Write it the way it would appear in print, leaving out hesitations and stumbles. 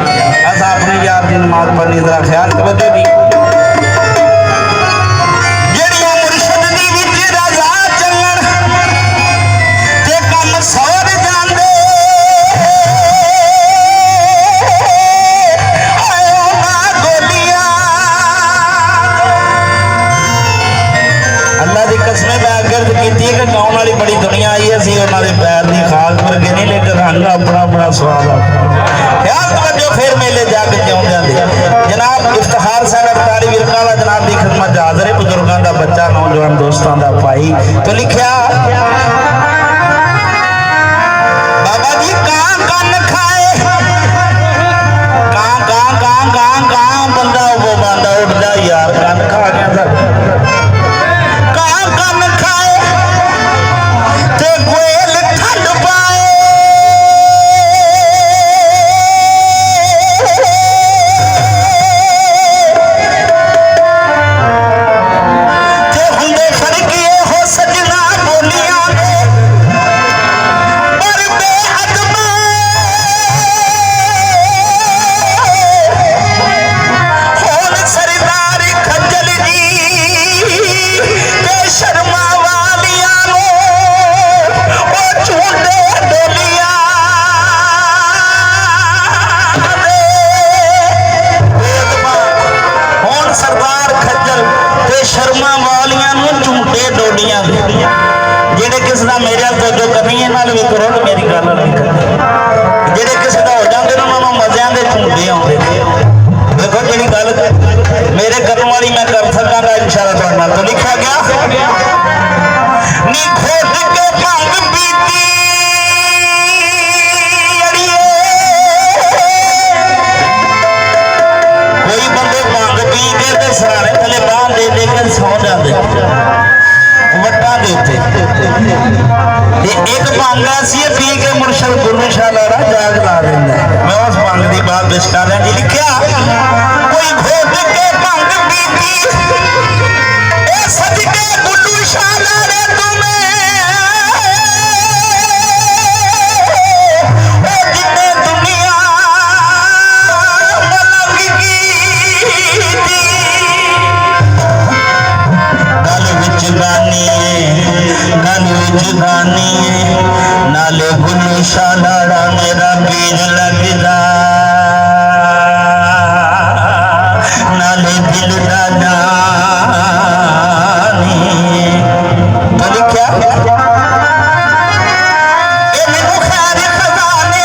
अस अपने यार की नमाज पढ़ने का ख्याल तवज्जो दी बड़ी दुनिया आई है उन्होंने पैर की खास वर्गे नहीं लेकिन रंग अपना अपना स्वाद ख्याल तवज्जो फिर मेले जाके क्यों जाते जनाब इफ्तिखार साहब अफ्तारी विरका वाला जनाब की खिदमत हाजिर है बुजुर्गों का बच्चा नौजवान दोस्तों का भाई तो लिखा बाबा जी कां कन खाए कां कां कां कां कां बंदा वो बंदा उठ जा यार कन खा गया शर्मा वालियां झूठे डोलियां जेडे किसी का मेरे तवज्जो करनी है नाल भी करो मेरी गल नहीं करनी जेडे किसी का हो जाते उन्होंने मज़ियां दे झूठे आते देखो जी गल मेरे करने वाली मैं कर सकांगा इंशाअल्लाह तुहाडे नाल तो लिखा गया नी खोट के भंग पीती कोई बंदे भंग पी के सराने थले बांह दे दे के सौ जाते वट्टा दे एक भंग ऐसी है पी के मुर्शद गुरु शाह लाड़ा जाग ला देंगे मैं उस भंग की बात पेश कर रहा जी लिखा कोई घोट के भंग पीती सज के गुरु शाह लाड़े नाले गुल्लू शाह लाड़ा मेरा पीर लगदा नाले दिल दा जानी तो लिखा मैनू खैर खजाने